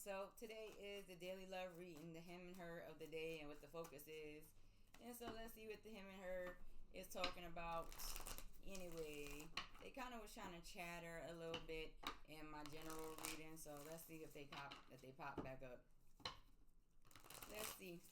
so today is the daily love reading, the him and her of the day, and what the focus is. And so let's see what the him and her is talking about. Anyway, they kind of was trying to chatter a little bit in my general reading, so let's see if they pop back up. Let's see.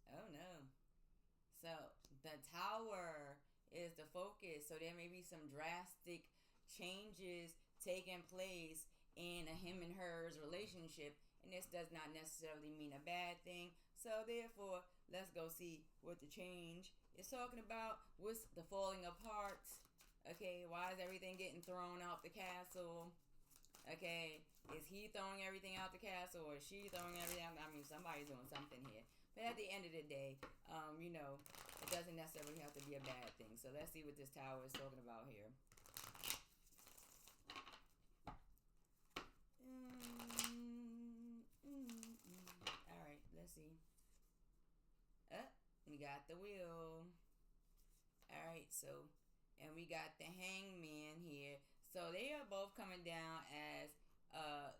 Oh no. So the tower is the focus. So there may be some drastic changes taking place in a him and hers relationship. And this does not necessarily mean a bad thing. So therefore, let's go see what the change is talking about. What's the falling apart? Okay, why is everything getting thrown out the castle? Okay, is he throwing everything out the castle, or is she throwing everything out? I mean, somebody's doing something here. But at the end of the day, it doesn't necessarily have to be a bad thing. So let's see what this tower is talking about here. All right, let's see. We got the wheel. All right, so, and we got the hangman here. So they are both coming down as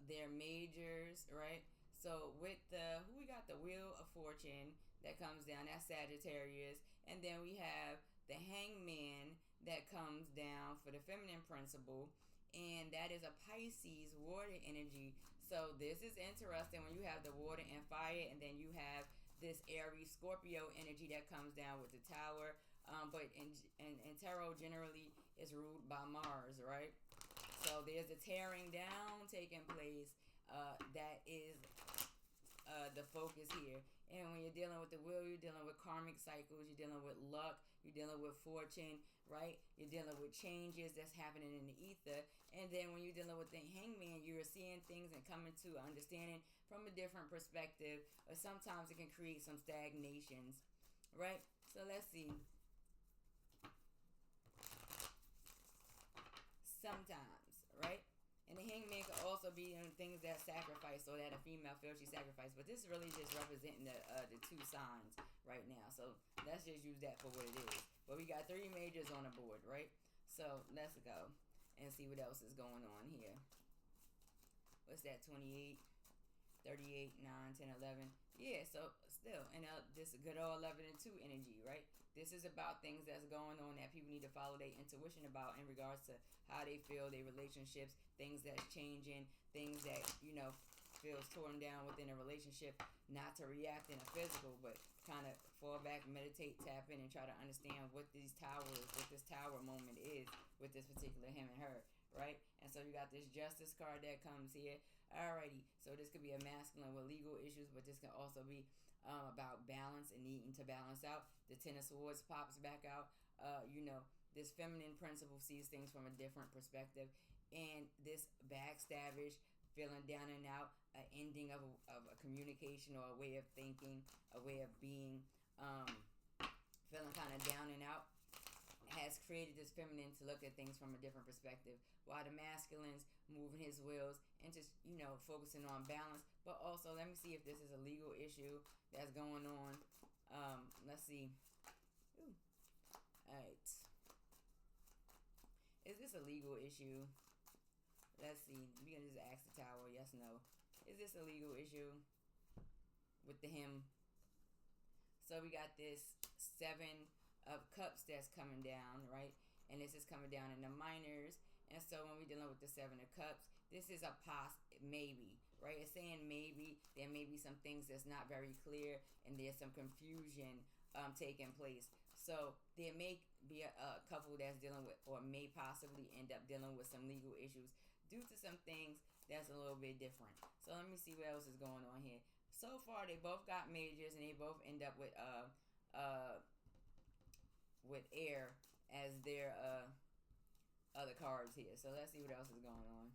their majors, right? So with we got the Wheel of Fortune that comes down, that's Sagittarius. And then we have the hangman that comes down for the feminine principle. And that is a Pisces water energy. So this is interesting when you have the water and fire, and then you have this Aries Scorpio energy that comes down with the tower. But in tarot generally is ruled by Mars, right? So there's a tearing down taking place. That is the focus here. And when you're dealing with the wheel, you're dealing with karmic cycles, you're dealing with luck, you're dealing with fortune, right? You're dealing with changes that's happening in the ether. And then when you're dealing with the hangman, you're seeing things and coming to understanding from a different perspective. Or sometimes it can create some stagnations, right? So let's see. Sometimes, right? And the hangman could also be in things that sacrifice, or that a female feels she sacrificed. But this is really just representing the two signs right now. So let's just use that for what it is. But we got 3 majors on the board, right? So let's go and see what else is going on here. What's that? 28, 38, 9, 10, 11. Yeah, so still, and this good old 11 and 2 energy, right? This is about things that's going on that people need to follow their intuition about in regards to how they feel, their relationships, things that's changing, things that, feels torn down within a relationship, not to react in a physical, but kind of fall back, meditate, tap in, and try to understand what this tower moment is with this particular him and her. Right? And so you got this justice card that comes here. Alrighty. So this could be a masculine with legal issues, but this can also be about balance and needing to balance out. The 10 of Swords pops back out. This feminine principle sees things from a different perspective. And this backstabbish, feeling down and out, an ending of a communication or a way of thinking, a way of being, feeling kind of down and out, has created this feminine to look at things from a different perspective, while the masculine's moving his wheels and just, focusing on balance. But also, let me see if this is a legal issue that's going on. Let's see. Ooh. Alright. Is this a legal issue? Let's see. We can just ask the tower, yes, no. Is this a legal issue with the him? So we got this 7 of Cups that's coming down, right? And this is coming down in the minors. And so when we're dealing with the 7 of Cups, this is a maybe, right? It's saying maybe there may be some things that's not very clear, and there's some confusion taking place. So there may be a couple that's dealing with, or may possibly end up dealing with, some legal issues due to some things that's a little bit different. So let me see what else is going on here. So far, they both got majors, and they both end up with air as their other cards here. So let's see what else is going on.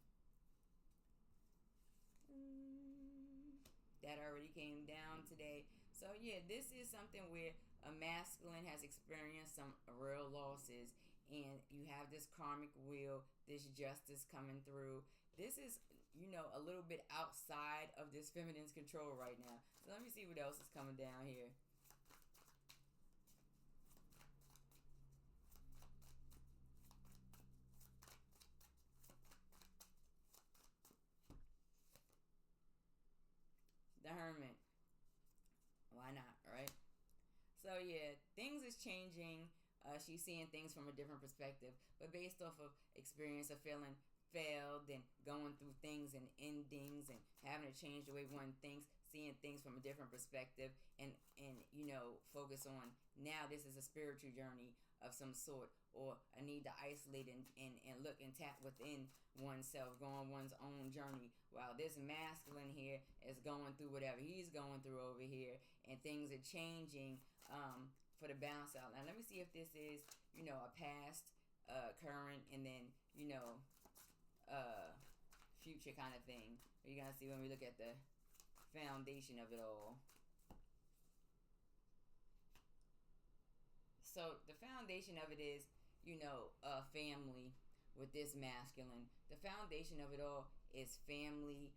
That already came down today. So yeah, this is something where a masculine has experienced some real losses, and you have this karmic wheel, this justice coming through. This is, a little bit outside of this feminine's control right now. So let me see what else is coming down here. The Hermit. Why not, right? So yeah, things is changing. She's seeing things from a different perspective, but based off of experience of feeling failed and going through things and endings and having to change the way one thinks, seeing things from a different perspective, and focus on now this is a spiritual journey of some sort, or a need to isolate and look and tap within oneself, go on one's own journey, while this masculine here is going through whatever he's going through over here, and things are changing for the balance out. Now let me see if this is a past, current, and then future kind of thing. You're gonna see when we look at the foundation of it all. So the foundation of it is, family with this masculine. The foundation of it all is family,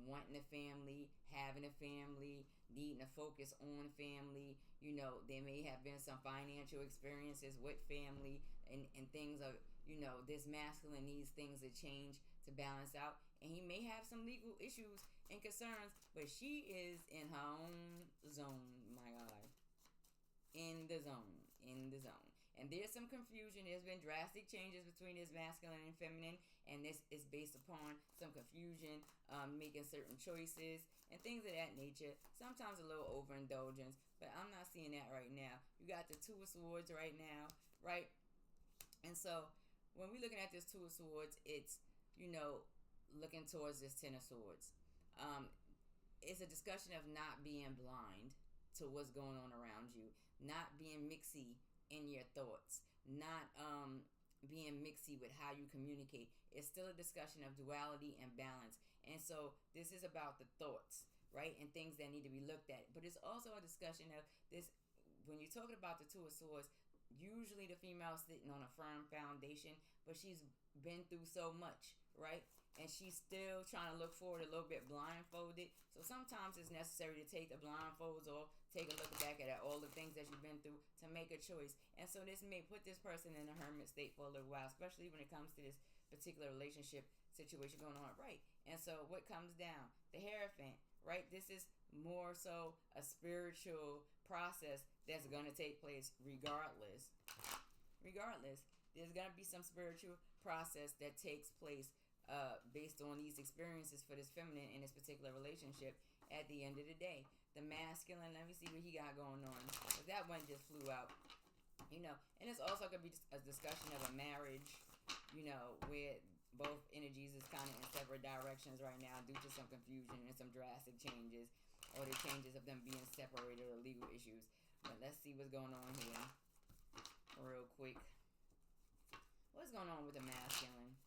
wanting a family, having a family, needing to focus on family. There may have been some financial experiences with family, and things are, this masculine needs things to change to balance out. And he may have some legal issues and concerns, but she is in her own zone, my God. In the zone. And there's some confusion. There's been drastic changes between this masculine and feminine, and this is based upon some confusion, making certain choices and things of that nature. Sometimes a little overindulgence, but I'm not seeing that right now. You got the Two of Swords right now, right? And so when we're looking at this Two of Swords, it's, looking towards this Ten of Swords. It's a discussion of not being blind to what's going on around you, not being mixy in your thoughts, not being mixy with how you communicate. It's still a discussion of duality and balance. And so this is about the thoughts, right? And things that need to be looked at. But it's also a discussion of this, when you're talking about the Two of Swords, usually the female is sitting on a firm foundation, but she's been through so much, right? And she's still trying to look forward a little bit blindfolded. So sometimes it's necessary to take the blindfolds off, take a look back at all the things that you've been through to make a choice. And so this may put this person in a hermit state for a little while, especially when it comes to this particular relationship situation going on, right? And so what comes down? The Hierophant, right? This is more so a spiritual process that's going to take place regardless. There's going to be some spiritual process that takes place based on these experiences for this feminine in this particular relationship at the end of the day. The masculine, let me see what he got going on. But that one just flew out. And it's also going to be a discussion of a marriage, where both energies is kind of in separate directions right now due to some confusion and some drastic changes, or the changes of them being separated or legal issues. But let's see what's going on here real quick. What's going on with the masculine?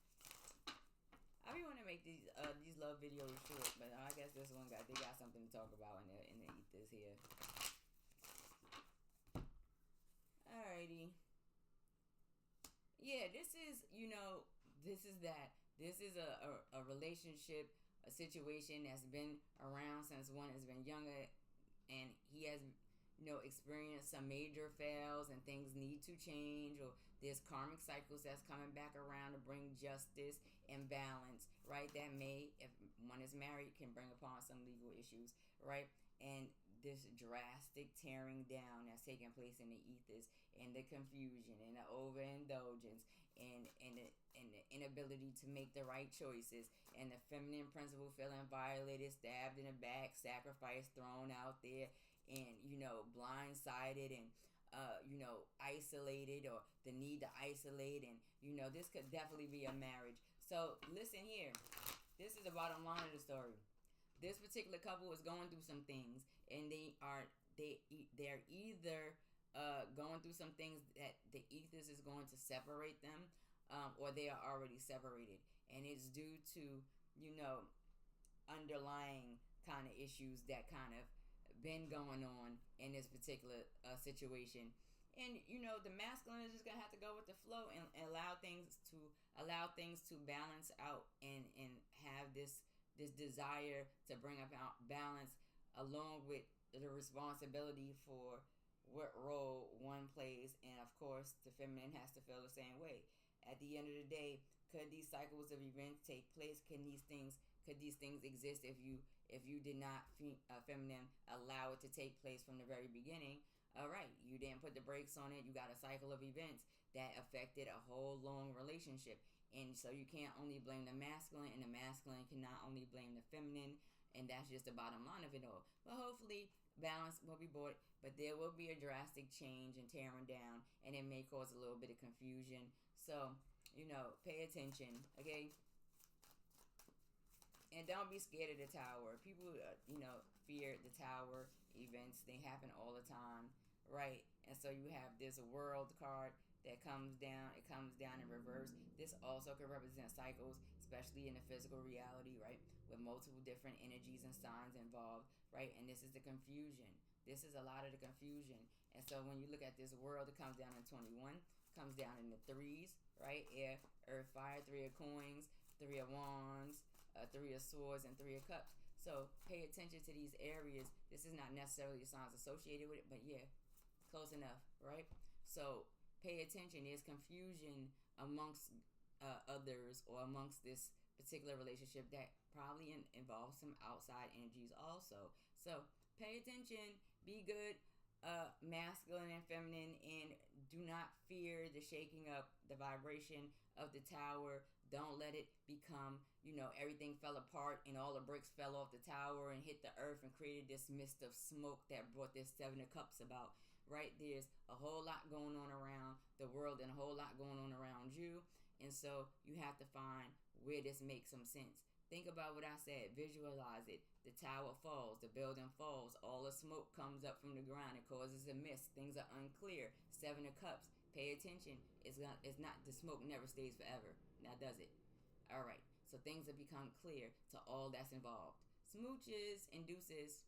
I be want to make these love videos short, but I guess this one they got something to talk about in the ethers here. Alrighty. Yeah, this is that. This is a relationship, a situation that's been around since one has been younger, and he has experienced some major fails and things need to change, or there's karmic cycles that's coming back around to bring justice and balance, right? That may, if one is married, can bring upon some legal issues, right? And this drastic tearing down that's taking place in the ethers, and the confusion and the overindulgence and the inability to make the right choices, and the feminine principle feeling violated, stabbed in the back, sacrifice thrown out there, and blindsided, and isolated, or the need to isolate, and this could definitely be a marriage. So listen here, this is the bottom line of the story. This particular couple is going through some things, and they're either going through some things that the ethers is going to separate them, or they are already separated, and it's due to underlying kind of issues that kind of been going on in this particular situation. And the masculine is just gonna have to go with the flow and allow things to balance out and have this desire to bring about balance, along with the responsibility for what role one plays. And of course the feminine has to feel the same way. At the end of the day, could these cycles of events take place? Could these things exist if you did not feminine allow it to take place from the very beginning? All right, you didn't put the brakes on it. You got a cycle of events that affected a whole long relationship. And so you can't only blame the masculine, and the masculine cannot only blame the feminine. And that's just the bottom line of it all. But hopefully balance will be brought, but there will be a drastic change and tearing down, and it may cause a little bit of confusion. So, pay attention, okay? And don't be scared of the tower. People, fear the tower events. They happen all the time, right? And so you have this world card that comes down. It comes down in reverse. This also could represent cycles, especially in the physical reality, right? With multiple different energies and signs involved, right? And this is the confusion. This is a lot of the confusion. And so when you look at this world, it comes down in 21, comes down in the threes, right? Air, earth, fire, 3 of coins, 3 of wands, 3 of swords, and 3 of cups. So pay attention to these areas. This is not necessarily the signs associated with it, but yeah, close enough, right? So pay attention. There's confusion amongst others, or amongst this particular relationship that probably involves some outside energies also. So pay attention. Be good, masculine and feminine, and do not fear the shaking up, the vibration of the tower. Don't let it become, everything fell apart and all the bricks fell off the tower and hit the earth and created this mist of smoke that brought this 7 of cups about, right? There's a whole lot going on around the world and a whole lot going on around you. And so you have to find where this makes some sense. Think about what I said. Visualize it. The tower falls. The building falls. All the smoke comes up from the ground. It causes a mist. Things are unclear. 7 of cups. Pay attention. It's not, the smoke never stays forever. Now does it? All right. So things have become clear to all that's involved. Smooches and deuces.